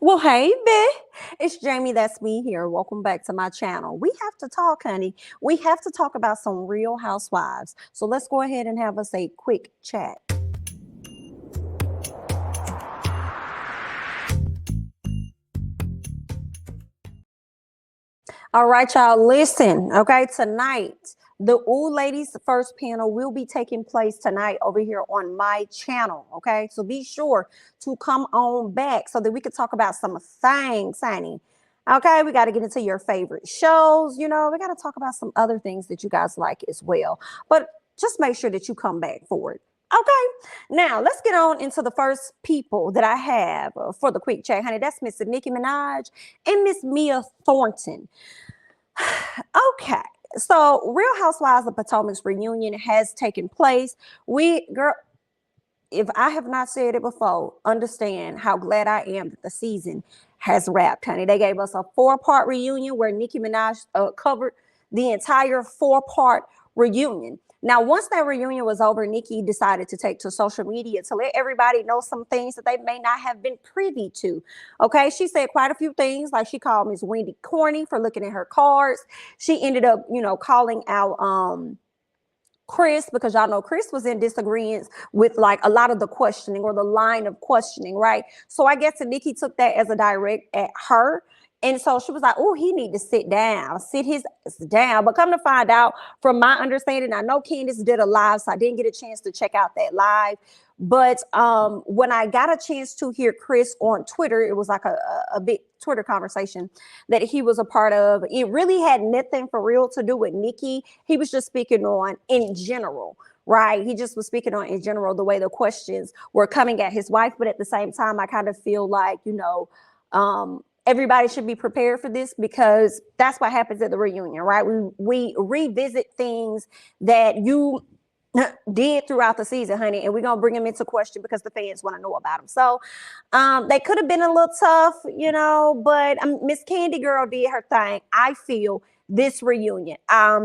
Well, hey, Vic. It's Jamie. That's me here. Welcome back to my channel. We have to talk, honey. We have to talk about some real housewives. So let's go ahead and have us a quick chat. All right, y'all, listen, okay? Tonight, the Ooh Ladies first panel will be taking place tonight over here on my channel, okay? So be sure to come on back so that we can talk about some things, honey. Okay, we got to get into your favorite shows. We got to talk about some other things that you guys like as well. But just make sure that you come back for it. Okay, now let's get on into the first people that I have for the quick chat, honey. That's Miss Nicki Minaj and Miss Mia Thornton. Okay, so Real Housewives of Potomac's reunion has taken place. Girl, if I have not said it before, understand how glad I am that the season has wrapped, honey. They gave us a 4-part reunion where Nicki Minaj covered the entire 4-part reunion. Now, once that reunion was over, Nicki decided to take to social media to let everybody know some things that they may not have been privy to. Okay, she said quite a few things, like she called Miss Wendy corny for looking at her cards. She ended up, calling out Chris, because y'all know Chris was in disagreement with like a lot of the questioning or the line of questioning, right? So I guess Nicki took that as a direct at her. And so she was like, oh, he need to sit his ass down. But come to find out, from my understanding, I know Candiace did a live, so I didn't get a chance to check out that live. But when I got a chance to hear Chris on Twitter, it was like a big Twitter conversation that he was a part of. It really had nothing for real to do with Nicki. He was just speaking on in general. Right. He just was speaking on in general, the way the questions were coming at his wife. But at the same time, I kind of feel like, everybody should be prepared for this, because that's what happens at the reunion, right? We revisit things that you did throughout the season, honey, and we're gonna bring them into question because the fans want to know about them. So they could have been a little tough, but Miss Candy Girl did her thing. I feel this reunion,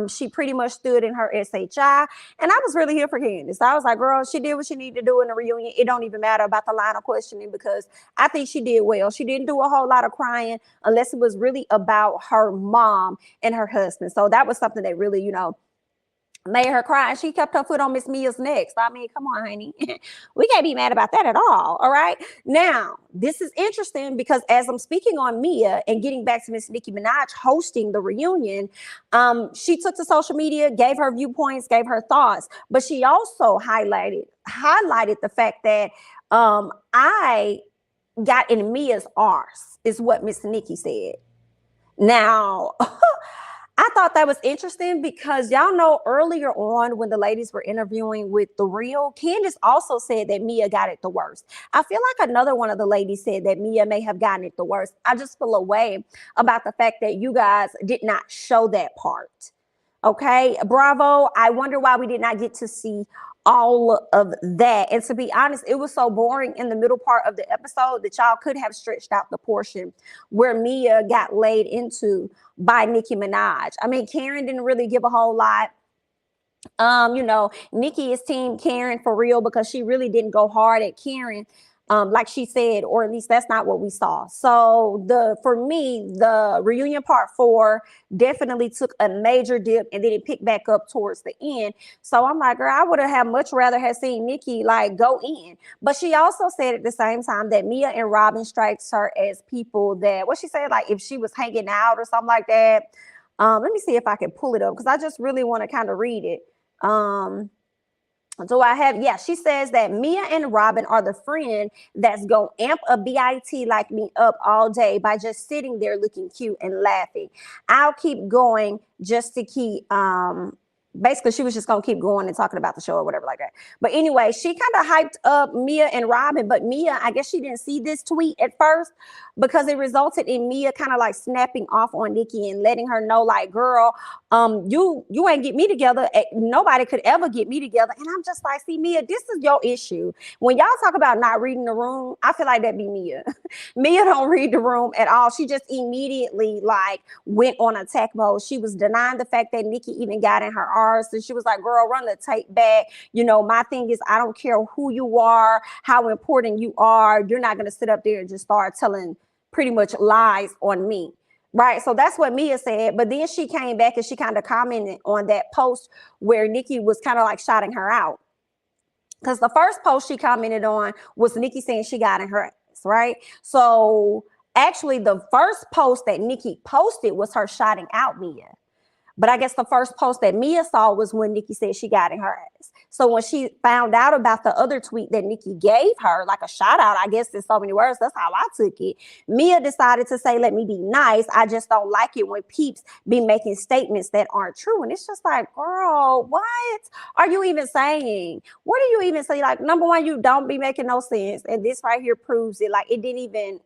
she pretty much stood in her SHI, and I was really here for Candiace. I was like, girl, she did what she needed to do in the reunion. It don't even matter about the line of questioning, because I think she did well. She didn't do a whole lot of crying unless it was really about her mom and her husband. So that was something that really, made her cry, and she kept her foot on Miss Mia's neck. So, I mean, come on, honey. We can't be mad about that at all right? Now, this is interesting because as I'm speaking on Mia and getting back to Miss Nicki Minaj hosting the reunion, she took to social media, gave her viewpoints, gave her thoughts, but she also highlighted the fact that I got in Mia's arse, is what Miss Nicki said. Now, I thought that was interesting because y'all know earlier on when the ladies were interviewing with The Real, Candiace also said that Mia got it the worst. I feel like another one of the ladies said that Mia may have gotten it the worst. I just feel a way about the fact that you guys did not show that part. Okay, bravo. I wonder why we did not get to see all of that. And to be honest, it was so boring in the middle part of the episode that y'all could have stretched out the portion where Mia got laid into by Nicki Minaj. I mean, Karen didn't really give a whole lot. Nicki is team Karen for real, because she really didn't go hard at Karen. Like she said, or at least that's not what we saw. So for me, the reunion part 4 definitely took a major dip, and then it picked back up towards the end. So I'm like, girl, I would have much rather have seen Nicki like go in. But she also said at the same time that Mia and Robyn strikes her as people that, what she said, like if she was hanging out or something like that. Let me see if I can pull it up, because I just really want to kind of read it. So she says that Mia and Robyn are the friend that's gonna amp a BIT like me up all day by just sitting there looking cute and laughing. I'll keep going just to keep, basically she was just gonna keep going and talking about the show or whatever like that. But anyway, she kind of hyped up Mia and Robyn, but Mia, I guess she didn't see this tweet at first, because it resulted in Mia kind of like snapping off on Nicki and letting her know, like, girl, you ain't get me together. Nobody could ever get me together. And I'm just like, see, Mia, this is your issue. When y'all talk about not reading the room, I feel like that be Mia. Mia don't read the room at all. She just immediately like went on attack mode. She was denying the fact that Nicki even got in her arse. And she was like, girl, run the tape back. My thing is, I don't care who you are, how important you are. You're not going to sit up there and just start telling pretty much lies on me. Right. So that's what Mia said. But then she came back and she kind of commented on that post where Nicki was kind of like shouting her out. Because the first post she commented on was Nicki saying she got in her ass, right? So actually the first post that Nicki posted was her shouting out Mia. But I guess the first post that Mia saw was when Nicki said she got in her ass. So when she found out about the other tweet that Nicki gave her, like a shout out, I guess in so many words, that's how I took it. Mia decided to say, let me be nice. I just don't like it when peeps be making statements that aren't true. And it's just like, girl, what are you even saying? What are you even saying? Like, number one, you don't be making no sense. And this right here proves it. Like, it didn't even...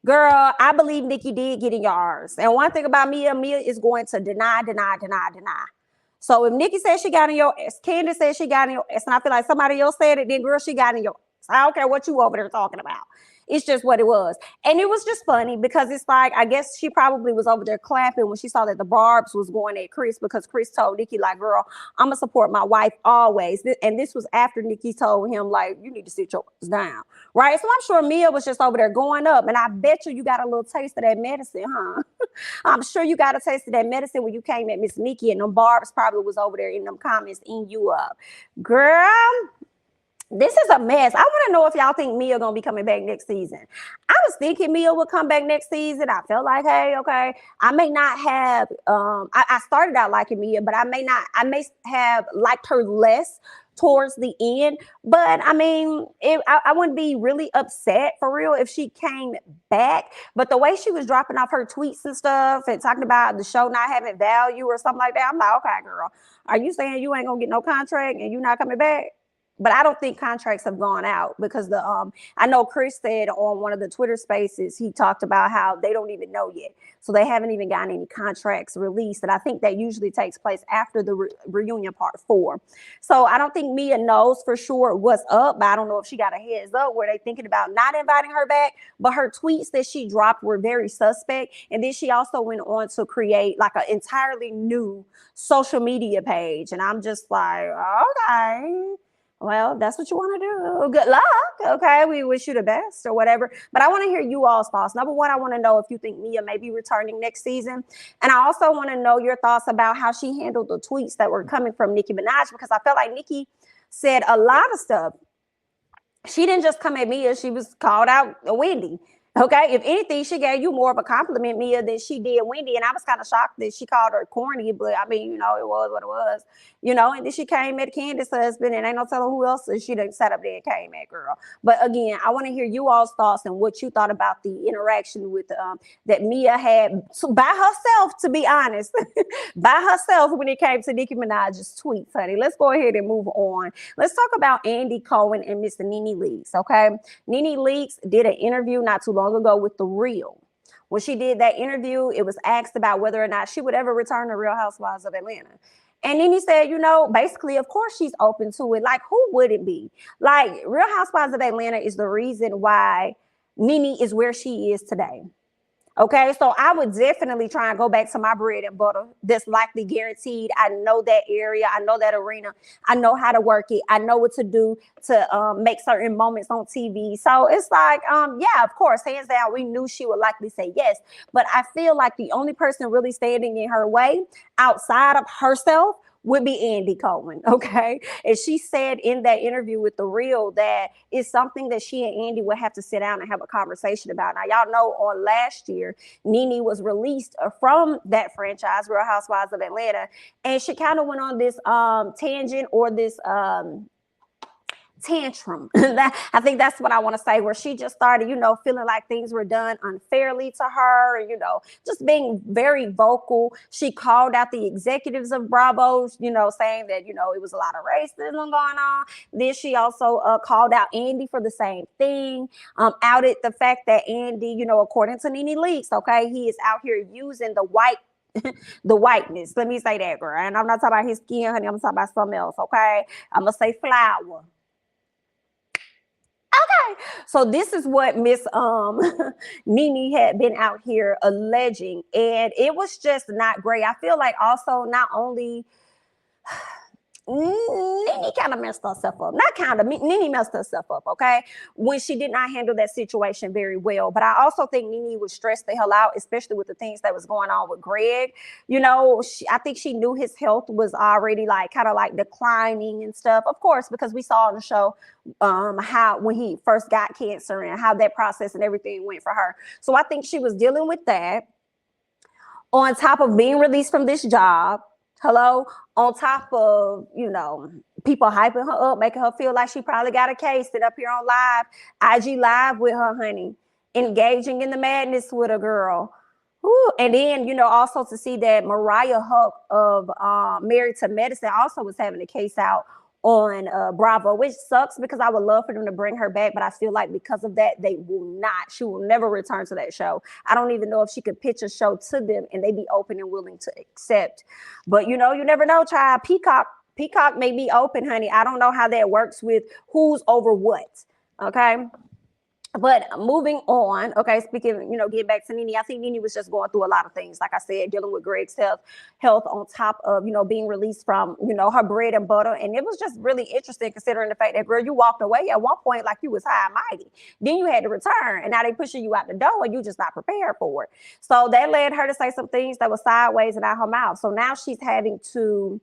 Girl, I believe Nicki did get in yours. And one thing about Mia is going to deny. So if Nicki says she got in your ass, Candiace says she got in your ass, and I feel like somebody else said it, then girl, she got in your ass. I don't care what you over there talking about. It's just what it was. And it was just funny because it's like, I guess she probably was over there clapping when she saw that the Barbs was going at Chris, because Chris told Nicki, like, girl, I'm gonna support my wife always. And this was after Nicki told him, like, you need to sit your ass down, right? So I'm sure Mia was just over there going up, and I bet you got a little taste of that medicine, huh? I'm sure you got a taste of that medicine when you came at Miss Nicki, and them Barbs probably was over there in them comments eating you up. Girl, this is a mess. I want to know if y'all think Mia gonna be coming back next season. I was thinking Mia would come back next season. I felt like, hey, okay, I may not have. I started out liking Mia, but I may have liked her less towards the end. But I mean, I wouldn't be really upset for real if she came back. But the way she was dropping off her tweets and stuff and talking about the show not having value or something like that, I'm like, okay, girl, are you saying you ain't gonna get no contract and you not coming back? But I don't think contracts have gone out because I know Chris said on one of the Twitter spaces, he talked about how they don't even know yet. So they haven't even gotten any contracts released. And I think that usually takes place after the reunion part 4. So I don't think Mia knows for sure what's up, but I don't know if she got a heads up where they thinking about not inviting her back. But her tweets that she dropped were very suspect. And then she also went on to create like an entirely new social media page. And I'm just like, okay. Well, that's what you want to do. Good luck. Okay. We wish you the best or whatever. But I want to hear you all's thoughts. Number one, I want to know if you think Mia may be returning next season. And I also want to know your thoughts about how she handled the tweets that were coming from Nicki Minaj, because I felt like Nicki said a lot of stuff. She didn't just come at Mia. She was called out Wendy. Okay, if anything, she gave you more of a compliment, Mia, than she did Wendy. And I was kind of shocked that she called her corny, but I mean, you know, it was what it was, you know. And then she came at Candiace's husband, and ain't no telling who else she done sat up there and came at, girl. But again, I want to hear you all's thoughts and what you thought about the interaction with that Mia had by herself, to be honest, by herself when it came to Nicki Minaj's tweets, honey. Let's go ahead and move on. Let's talk about Andy Cohen and Mr. Nene Leakes, okay? Nene Leakes did an interview not too long ago with The Real. When she did that interview, it was asked about whether or not she would ever return to Real Housewives of Atlanta. And then he said, you know, basically, of course she's open to it. Like, who wouldn't be? Like, Real Housewives of Atlanta is the reason why Nene is where she is today. Okay, so I would definitely try and go back to my bread and butter. That's likely guaranteed. I know that area. I know that arena. I know how to work it. I know what to do to make certain moments on TV. So it's like, yeah, of course, hands down, we knew she would likely say yes. But I feel like the only person really standing in her way outside of herself would be Andy Cohen, okay? And she said in that interview with The Real that it's something that she and Andy would have to sit down and have a conversation about. Now, y'all know on last year, Nene was released from that franchise, Real Housewives of Atlanta, and she kind of went on this tangent or this tantrum. I think that's what I want to say, where she just started, you know, feeling like things were done unfairly to her, and, you know, just being very vocal. She called out the executives of Bravo, you know, saying that, you know, it was a lot of racism going on. Then she also called out Andy for the same thing, outed the fact that Andy, you know, according to Nene Leakes, okay, he is out here using the whiteness. Let me say that, girl. And I'm not talking about his skin, honey. I'm talking about something else, okay? I'm going to say flour. Okay, so this is what Miss Nene had been out here alleging, and it was just not great. I feel like also not only Nene kind of messed herself up. Not kind of, Nene messed herself up, okay? When she did not handle that situation very well. But I also think Nene was stressed the hell out, especially with the things that was going on with Greg. You know, I think she knew his health was already like kind of like declining and stuff. Of course, because we saw on the show how when he first got cancer and how that process and everything went for her. So I think she was dealing with that on top of being released from this job. Hello, on top of, you know, people hyping her up, making her feel like she probably got a case, sit up here on IG live with her, honey, engaging in the madness with a girl. Ooh. And then, you know, also to see that Mariah Huck of Married to Medicine also was having a case out on Bravo, which sucks because I would love for them to bring her back, but I feel like because of that, she will never return to that show. I don't even know if she could pitch a show to them and they'd be open and willing to accept. But you know, you never know, child. Peacock may be open, honey. I don't know how that works with who's over what, okay? But moving on, okay, speaking, you know, getting back to Nene, I think Nene was just going through a lot of things. Like I said, dealing with Greg's health on top of, you know, being released from, you know, her bread and butter. And it was just really interesting considering the fact that, girl, you walked away at one point like you was high and mighty. Then you had to return and now they pushing you out the door and you just not prepared for it. So that led her to say some things that were sideways and out her mouth. So now she's having to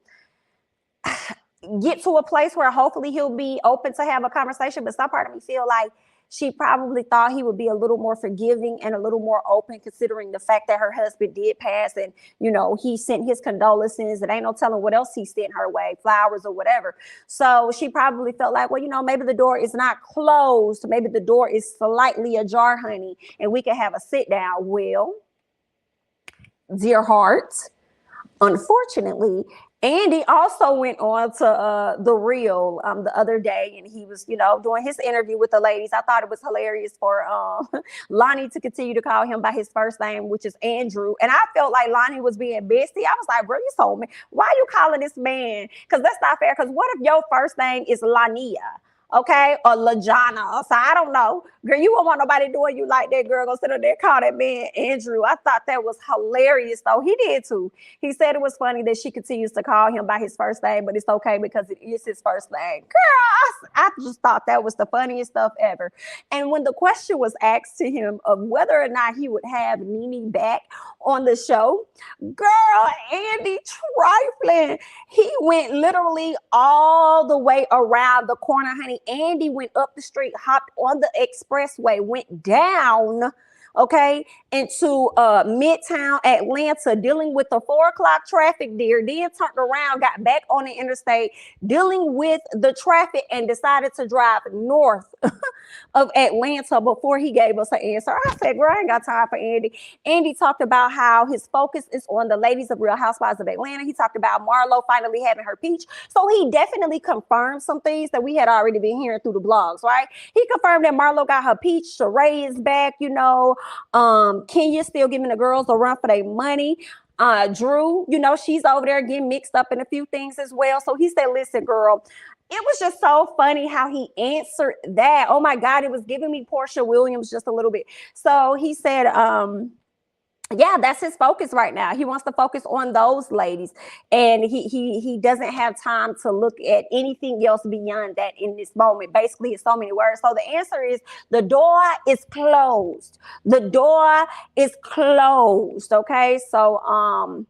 get to a place where hopefully he'll be open to have a conversation. But some part of me feel like she probably thought he would be a little more forgiving and a little more open, considering the fact that her husband did pass and, you know, he sent his condolences and ain't no telling what else he sent her way, flowers or whatever. So she probably felt like, well, you know, maybe the door is not closed. Maybe the door is slightly ajar, honey, and we can have a sit down. Well, dear heart, unfortunately, Andy also went on to The Real the other day, and he was, you know, doing his interview with the ladies. I thought it was hilarious for Lonnie to continue to call him by his first name, which is Andrew. And I felt like Lonnie was being bestie. I was like, bro, you told me. Why are you calling this man? Because that's not fair. Because what if your first name is Lania? Okay, or Lajana, so I don't know. Girl, you won't want nobody doing you like that, girl. Go sit up there, call that man Andrew. I thought that was hilarious, though. He did too. He said it was funny that she continues to call him by his first name, but it's okay because it is his first name. Girl, I just thought that was the funniest stuff ever. And when the question was asked to him of whether or not he would have Nene back on the show, girl, Andy trifling. He went literally all the way around the corner, honey. Andy went up the street, hopped on the expressway, went down, okay, into Midtown Atlanta, dealing with the 4 o'clock traffic there, then turned around, got back on the interstate, dealing with the traffic, and decided to drive north of Atlanta before he gave us an answer. I said, girl, I ain't got time for Andy. Andy talked about how his focus is on the ladies of Real Housewives of Atlanta. He talked about Marlo finally having her peach. So he definitely confirmed some things that we had already been hearing through the blogs, right? He confirmed that Marlo got her peach. Sheree is back, you know. Kenya's still giving the girls a run for their money. Drew, you know, she's over there getting mixed up in a few things as well. So he said, listen, girl, it was just so funny how he answered that. Oh my God, it was giving me Porsha Williams just a little bit. So he said, yeah, that's his focus right now. He wants to focus on those ladies, and he doesn't have time to look at anything else beyond that in this moment. Basically, it's so many words. So the answer is the door is closed. The door is closed. Okay, so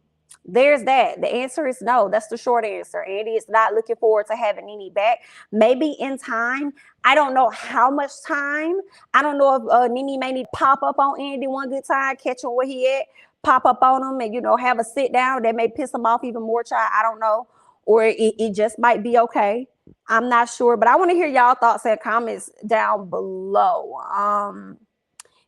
there's that. The answer is no. That's the short answer. Andy is not looking forward to having Nene back. Maybe in time. I don't know how much time. I don't know if Nene may need to pop up on Andy one good time, catch him where he at, pop up on him and, you know, have a sit down. That may piss him off even more, child. I don't know. Or it just might be okay. I'm not sure. But I want to hear y'all thoughts and comments down below.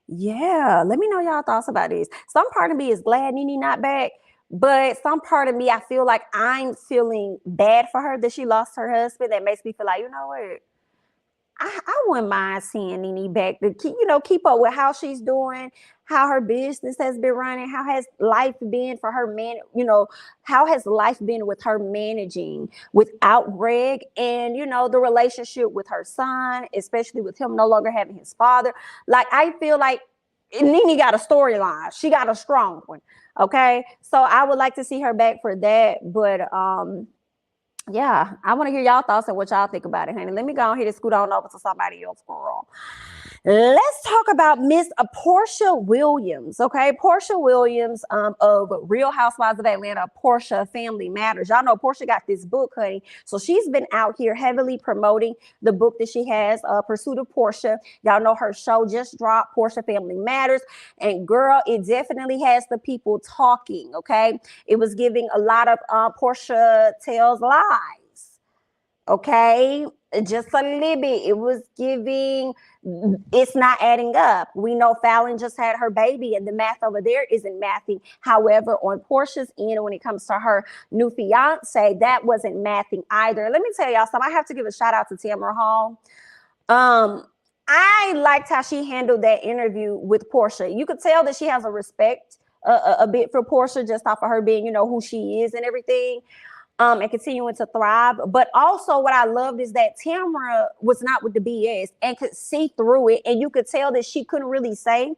Yeah, let me know y'all thoughts about this. Some part of me is glad Nene not back. But some part of me, I feel like I'm feeling bad for her that she lost her husband. That makes me feel like, you know what? I wouldn't mind seeing Nene back to keep up with how she's doing, how her business has been running, how has life been for her how has life been with her managing without Greg, and the relationship with her son, especially with him no longer having his father. Like, I feel like Nene got a storyline. She got a strong one. Okay. So I would like to see her back for that. But Yeah, I want to hear y'all thoughts and what y'all think about it, honey. Let me go ahead and scoot on over to somebody else, girl. Let's talk about Miss Porsha Williams, okay? Porsha Williams of Real Housewives of Atlanta, Porsha Family Matters. Y'all know Porsha got this book, honey. So she's been out here heavily promoting the book that she has, Pursuit of Porsha. Y'all know her show just dropped, Porsha Family Matters. And girl, it definitely has the people talking, okay? It was giving a lot of Porsha Tells Lies, okay? Just a little bit. It was giving, it's not adding up. We know Fallon just had her baby and the math over there isn't mathing. However, on Porsha's end, when it comes to her new fiance, that wasn't mathing either. Let me tell y'all something. I have to give a shout out to Tamara Hall. I liked how she handled that interview with Porsha. You could tell that she has a respect a bit for Porsha just off of her being, you know, who she is and everything. And continuing to thrive. But also what I loved is that Tamara was not with the BS and could see through it. And you could tell that she couldn't really say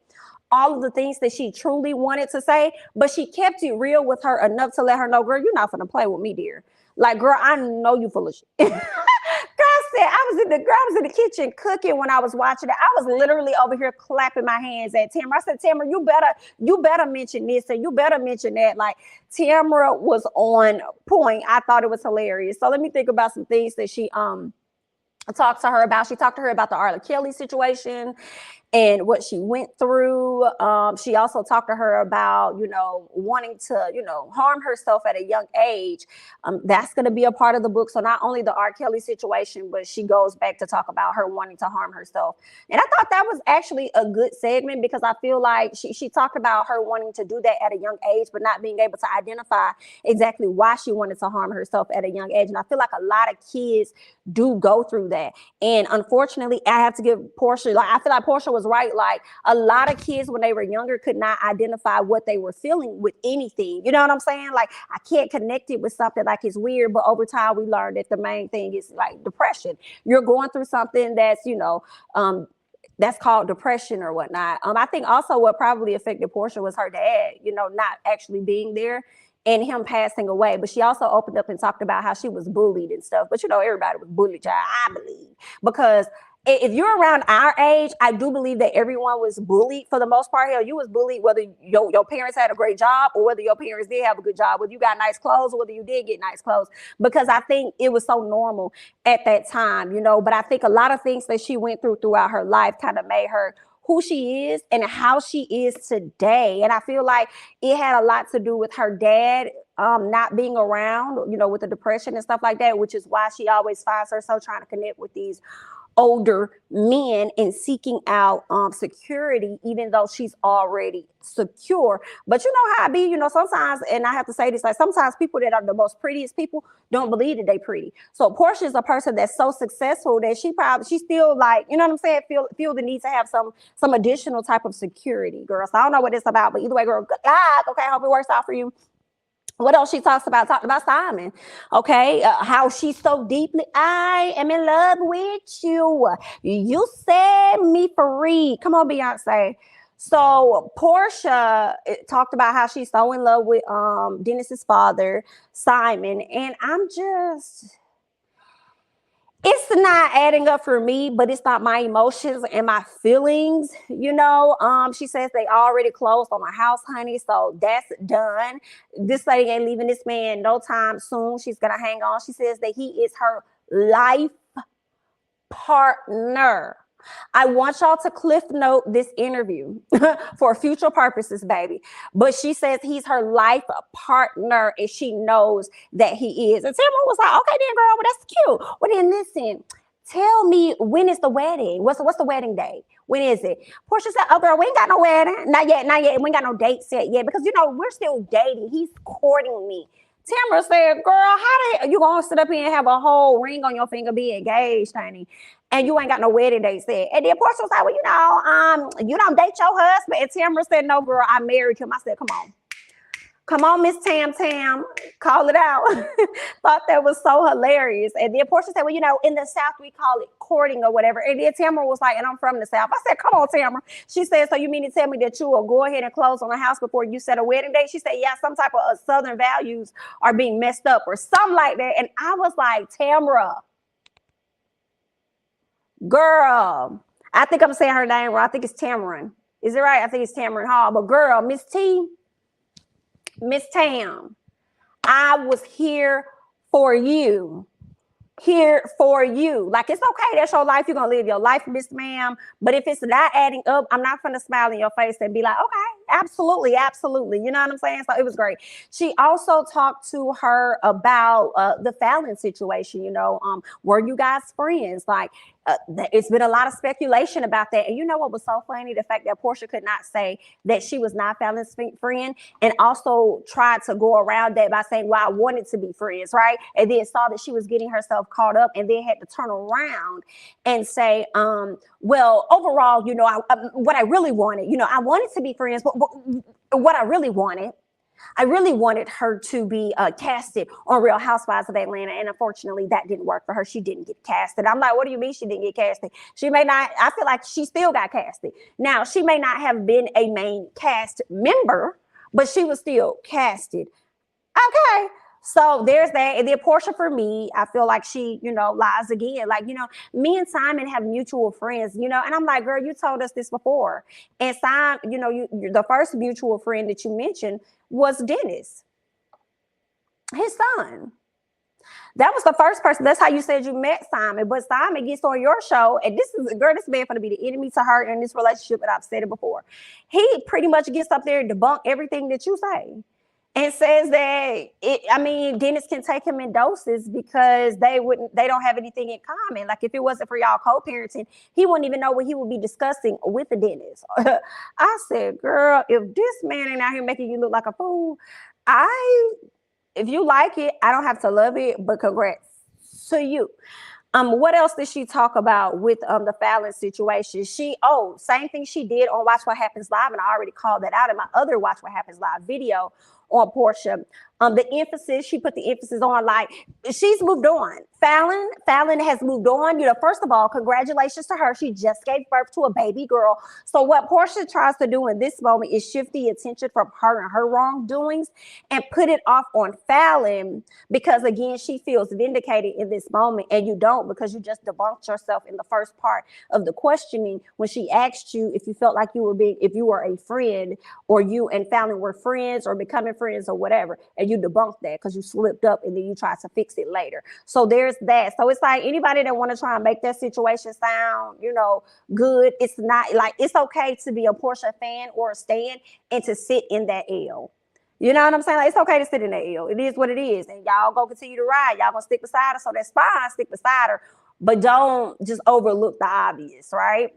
all of the things that she truly wanted to say, but she kept it real with her enough to let her know, girl, you're not gonna play with me, dear. Like, girl, I know you full of shit. I was in the kitchen cooking when I was watching it. I was literally over here clapping my hands at Tamara. I said, Tamara, you better mention this and you better mention that. Like, Tamara was on point. I thought it was hilarious. So let me think about some things that she talked to her about. She talked to her about the R. Kelly situation and what she went through. She also talked to her about, you know, wanting to, you know, harm herself at a young age. That's going to be a part of the book. So not only the R. Kelly situation, but she goes back to talk about her wanting to harm herself. And I thought that was actually a good segment because I feel like she talked about her wanting to do that at a young age, but not being able to identify exactly why she wanted to harm herself at a young age. And I feel like a lot of kids do go through that. And unfortunately, I have to give Porsha, like, I feel like Porsha was right. Like, a lot of kids when they were younger could not identify what they were feeling with anything. You know what I'm saying? Like, I can't connect it with something like it's weird, but over time we learned that the main thing is like depression. You're going through something that's, you know, that's called depression or whatnot. I think also what probably affected Porsha was her dad, you know, not actually being there and him passing away. But she also opened up and talked about how she was bullied and stuff. But, you know, everybody was bullied, child, I believe. Because if you're around our age, I do believe that everyone was bullied for the most part. Hell, you was bullied whether your parents had a great job or whether your parents did have a good job, whether you got nice clothes or whether you did get nice clothes, because I think it was so normal at that time, you know. But I think a lot of things that she went through throughout her life kind of made her who she is and how she is today. And I feel like it had a lot to do with her dad not being around, you know, with the depression and stuff like that, which is why she always finds herself trying to connect with these older men and seeking out security, even though she's already secure. But you know how I be, you know, sometimes, and I have to say this, like sometimes people that are the most prettiest people don't believe that they pretty. So Porsha is a person that's so successful that she still, like, you know what I'm saying, feel the need to have some additional type of security, girl. So I don't know what it's about, but either way, girl, good luck. Okay, I hope it works out for you. What else she talked about Simon, okay? How she's so deeply, I am in love with you. You set me free. Come on, Beyonce. So Porsha talked about how she's so in love with Dennis's father, Simon. And it's not adding up for me, but it's not my emotions and my feelings, you know. She says they already closed on a house, honey, so that's done. This lady ain't leaving this man no time soon. She's gonna hang on. She says that he is her life partner. I want y'all to cliff note this interview for future purposes, baby. But she says he's her life partner and she knows that he is. And Tamara was like, okay then, girl, well, that's cute. Well then listen, tell me, when is the wedding? What's the wedding date? When is it? Porsha said, oh girl, we ain't got no wedding. Not yet. We ain't got no date set yet because, you know, we're still dating. He's courting me. Tamara said, girl, how you gonna sit up here and have a whole ring on your finger, be engaged, honey, and you ain't got no wedding date set? And then Porsha was like, well, you know, you don't date your husband. And Tamara said, no, girl, I married him. I said, come on. Come on, Miss Tam Tam, call it out. Thought that was so hilarious. And then Porsha said, well, you know, in the South, we call it courting or whatever. And then Tamara was like, and I'm from the South. I said, come on, Tamara. She said, so you mean to tell me that you will go ahead and close on a house before you set a wedding date? She said, yeah, some type of Southern values are being messed up or something like that. And I was like, Tamara, girl, I think I'm saying her name wrong. I think it's Tamarin. Is it right? I think it's Tamarin Hall. But girl, Miss Tam, I was here for you. Here for you. Like, it's okay. That's your life. You're going to live your life, Miss Ma'am. But if it's not adding up, I'm not going to smile in your face and be like, okay, absolutely, absolutely. You know what I'm saying? So it was great. She also talked to her about the Fallon situation. You know, were you guys friends? Like, it's been a lot of speculation about that. And you know what was so funny? The fact that Porsha could not say that she was not Fallon's friend, and also tried to go around that by saying, well, I wanted to be friends, right? And then saw that she was getting herself caught up, and then had to turn around and say, well, overall, you know, what I really wanted, you know, I wanted to be friends, but what I really wanted her to be casted on Real Housewives of Atlanta. And unfortunately, that didn't work for her. She didn't get casted. I'm like, what do you mean she didn't get casted? She may not, I feel like she still got casted. Now, she may not have been a main cast member, but she was still casted. Okay. So there's that. And then Porsha, for me, I feel like she, you know, lies again. Like, you know, me and Simon have mutual friends, you know, and I'm like, girl, you told us this before. And Simon, you know, the first mutual friend that you mentioned was Dennis, his son. That was the first person. That's how you said you met Simon. But Simon gets on your show, and this is, girl, this man going to be the enemy to her in this relationship, and I've said it before. He pretty much gets up there and debunk everything that you say. And says that Dennis can take him in doses because they don't have anything in common. Like, if it wasn't for y'all co-parenting, he wouldn't even know what he would be discussing with the Dennis. I said, girl, if this man ain't out here making you look like a fool, if you like it, I don't have to love it, but congrats to you. What else did she talk about with the Fallon situation? Same thing she did on Watch What Happens Live, and I already called that out in my other Watch What Happens Live video on Porsha. She put the emphasis on, like, she's moved on. Fallon has moved on. You know, first of all, congratulations to her. She just gave birth to a baby girl. So what Porsha tries to do in this moment is shift the attention from her and her wrongdoings and put it off on Fallon, because again, she feels vindicated in this moment, and you don't, because you just debunked yourself in the first part of the questioning when she asked you if you felt like if you were a friend, or you and Fallon were friends or becoming friends or whatever. And you debunked that because you slipped up and then you tried to fix it later. So there's that. So it's like, anybody that want to try and make that situation sound, you know, good, it's not. Like, it's okay to be a Porsha fan or a stan and to sit in that L. You know what I'm saying? Like, it's okay to sit in that L. It is what it is. And y'all go continue to ride. Y'all gonna stick beside her. So that's fine. Stick beside her. But don't just overlook the obvious, right?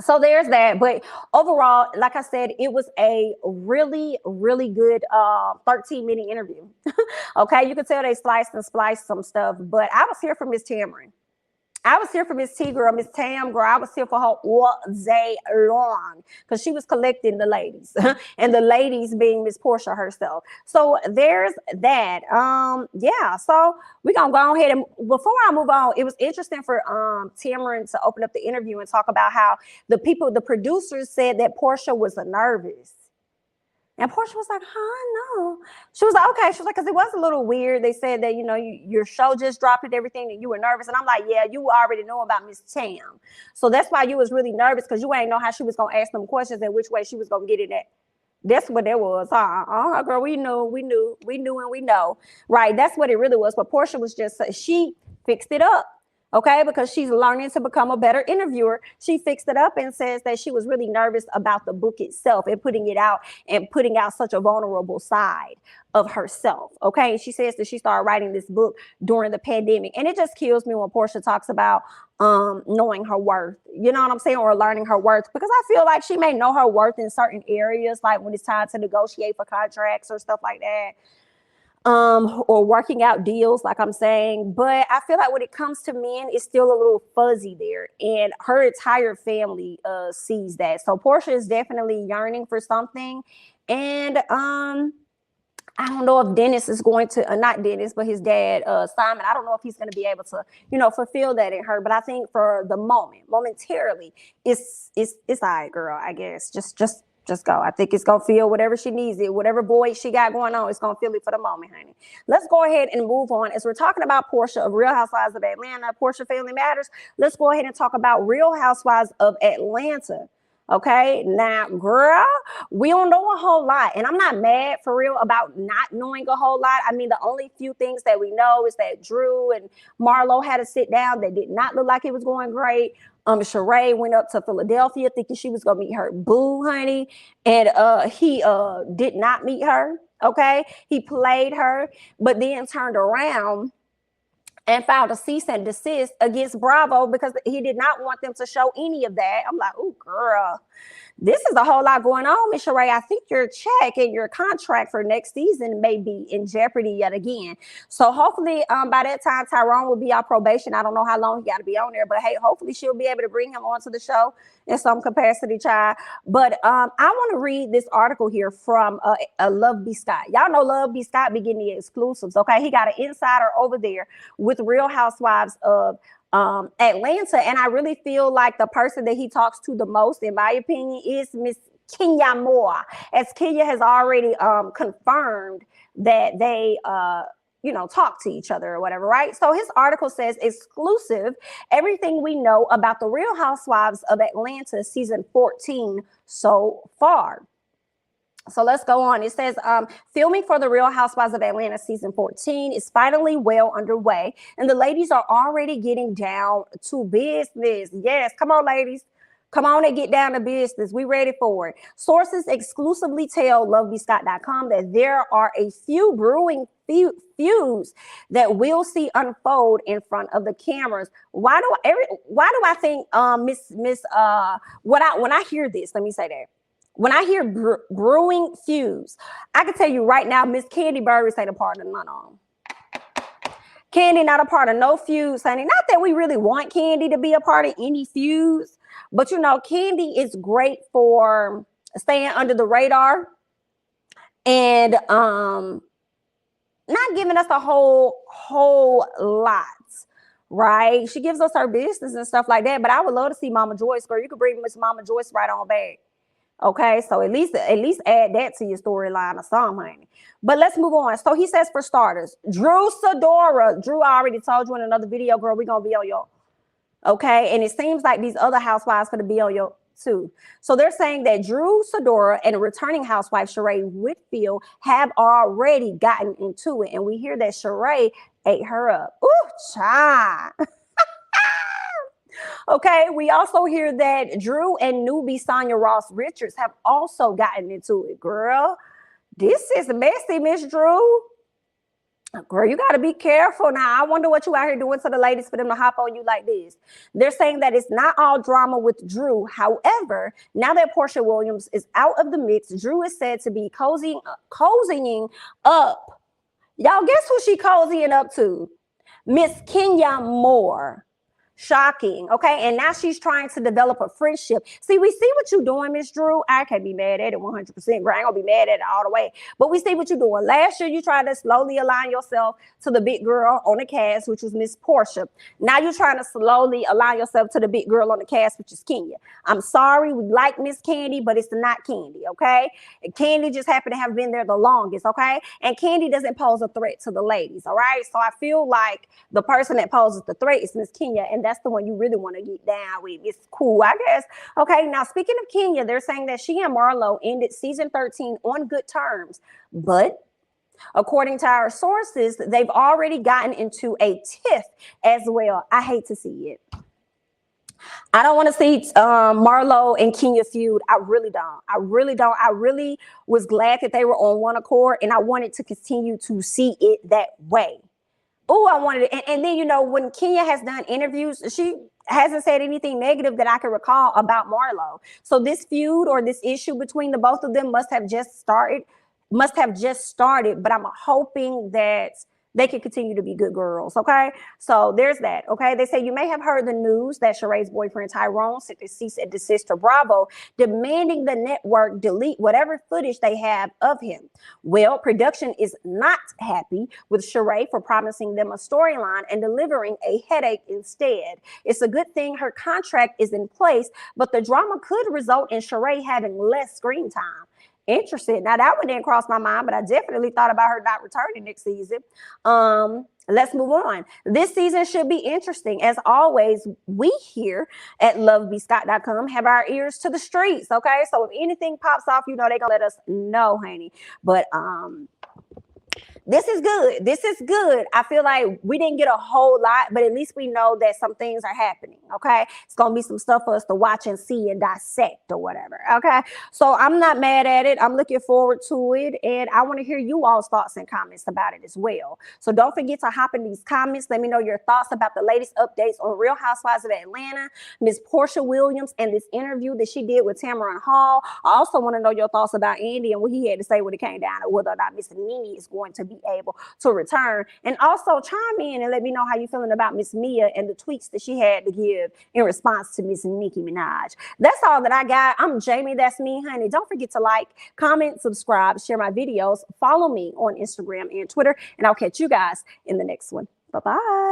So there's that. But overall, like I said, it was a really, really good 13-minute interview. Okay, you could tell they sliced and spliced some stuff, but I was here for Miss Tamarin. I was here for Miss T girl, Miss Tam girl. I was here for her all day long, because she was collecting the ladies, and the ladies being Miss Porsha herself. So there's that. Yeah. So we're gonna go ahead, and before I move on, it was interesting for Tamarin to open up the interview and talk about how the producers said that Porsha was nervous. And Porsha was like, no. She was like, okay. She was like, because it was a little weird. They said that, you know, your show just dropped and everything, and you were nervous. And I'm like, yeah, you already know about Miss Tam. So that's why you was really nervous, because you ain't know how she was going to ask them questions and which way she was going to get it at. That's what that was. Girl, we knew, and we know. Right. That's what it really was. But Porsha was just, she fixed it up. Okay, because she's learning to become a better interviewer. She fixed it up and says that she was really nervous about the book itself and putting it out, and putting out such a vulnerable side of herself. Okay, she says that she started writing this book during the pandemic, and it just kills me when Porsha talks about knowing her worth. You know what I'm saying? Or learning her worth, because I feel like she may know her worth in certain areas, like when it's time to negotiate for contracts or stuff like that. Or working out deals, like I'm saying. But I feel like when it comes to men, it's still a little fuzzy there, and her entire family sees that. So Porsha is definitely yearning for something, and I don't know if Dennis is going to, not Dennis, but his dad, Simon. I don't know if he's going to be able to, fulfill that in her. But I think for the momentarily, it's all right, girl. I guess just go. I think it's gonna feel whatever she needs it, whatever void she got going on. It's gonna feel it for the moment, honey. Let's go ahead and move on. As we're talking about Porsha of Real Housewives of Atlanta, Porsha Family Matters. Let's go ahead and talk about Real Housewives of Atlanta. Okay, now, girl, we don't know a whole lot, and I'm not mad for real about not knowing a whole lot. I mean, the only few things that we know is that Drew and Marlo had to sit down. That did not look like it was going great. Sheree went up to Philadelphia thinking she was gonna meet her boo, honey, and he did not meet her. Okay, he played her, but then turned around and filed a cease and desist against Bravo because he did not want them to show any of that. I'm like, oh, girl, this is a whole lot going on, Miss Sheree. I think your check and your contract for next season may be in jeopardy yet again. So hopefully by that time, Tyrone will be on probation. I don't know how long he got to be on there, but hey, hopefully she'll be able to bring him onto the show in some capacity, child. But I want to read this article here from Love B. Scott. Y'all know Love B. Scott be getting the exclusives, okay? He got an insider over there with Real Housewives of Atlanta, and I really feel like the person that he talks to the most, in my opinion, is Miss Kenya Moore, as Kenya has already confirmed that they talk to each other or whatever, right? So his article says, exclusive, everything we know about the Real Housewives of Atlanta season 14 so far. So let's go on. It says, filming for the Real Housewives of Atlanta season 14 is finally well underway, and the ladies are already getting down to business. Yes, come on, ladies. Come on and get down to business. We ready for it. Sources exclusively tell lovebscott.com that there are a few brewing feuds that we'll see unfold in front of the cameras. Why do I think when I hear this, let me say that. When I hear brewing feuds, I can tell you right now, Miss Kandi Burruss ain't a part of none of them. Kandi not a part of no feuds, honey. Not that we really want Kandi to be a part of any feuds, but Kandi is great for staying under the radar and not giving us a whole lot. Right? She gives us her business and stuff like that. But I would love to see Mama Joyce, girl. You could bring Miss Mama Joyce right on back. Okay, so at least add that to your storyline or something, honey. But let's move on. So he says, for starters, Drew Sidora. Drew, I already told you in another video, girl, we're going to be on your. Okay, and it seems like these other housewives going to be on your too. So they're saying that Drew Sidora and returning housewife Sheree Whitfield have already gotten into it. And we hear that Sheree ate her up. Ooh, child. Okay, we also hear that Drew and newbie Sonya Ross Richards have also gotten into it. Girl, this is messy, Miss Drew. Girl, you got to be careful now. I wonder what you out here doing to the ladies for them to hop on you like this. They're saying that it's not all drama with Drew. However, now that Porsha Williams is out of the mix, Drew is said to be cozying up. Y'all guess who she cozying up to? Miss Kenya Moore. Shocking. Okay, and now she's trying to develop a friendship. See, we see what you're doing, Miss Drew. I can't be mad at it 100%. I ain't gonna be mad at it all the way. But we see what you're doing. Last year, you tried to slowly align yourself to the big girl on the cast, which was Miss Porsha. Now you're trying to slowly align yourself to the big girl on the cast, which is Kenya. I'm sorry, we like Miss Kandi, but it's not Kandi, okay? And Kandi just happened to have been there the longest, okay? And Kandi doesn't pose a threat to the ladies, all right? So I feel like the person that poses the threat is Miss Kenya, and that's the one you really want to get down with. It's cool, I guess. Okay, now speaking of Kenya, they're saying that she and Marlo ended season 13 on good terms, but according to our sources, they've already gotten into a tiff as well. I hate to see it. I don't want to see Marlo and Kenya feud. I really don't. I really was glad that they were on one accord, and I wanted to continue to see it that way. Oh, I wanted it. And then, when Kenya has done interviews, she hasn't said anything negative that I can recall about Marlo. So this feud or this issue between the both of them must have just started. But I'm hoping that they can continue to be good girls, okay? So there's that, okay? They say you may have heard the news that Sheree's boyfriend Tyrone sent a cease and desist to Bravo, demanding the network delete whatever footage they have of him. Well, production is not happy with Sheree for promising them a storyline and delivering a headache instead. It's a good thing her contract is in place, but the drama could result in Sheree having less screen time. Interesting. Now that one didn't cross my mind, but I definitely thought about her not returning next season. Let's move on. This season should be interesting. As always, we here at lovebscott.com have our ears to the streets. Okay. So if anything pops off, you know, they're gonna let us know, honey. But this is good. This is good. I feel like we didn't get a whole lot, but at least we know that some things are happening. Okay. It's going to be some stuff for us to watch and see and dissect or whatever. Okay. So I'm not mad at it. I'm looking forward to it. And I want to hear you all's thoughts and comments about it as well. So don't forget to hop in these comments. Let me know your thoughts about the latest updates on Real Housewives of Atlanta, Miss Porsha Williams, and this interview that she did with Tamron Hall. I also want to know your thoughts about Andy and what he had to say when it came down to whether or not Miss Nene is going to be able to return. And also chime in and let me know how you feeling about Miss Mia and the tweets that she had to give in response to Miss Nicki Minaj. That's all that I got. I'm Jamie. That's me, honey. Don't forget to like, comment, subscribe, share my videos, follow me on Instagram and Twitter, and I'll catch you guys in the next one. Bye-bye.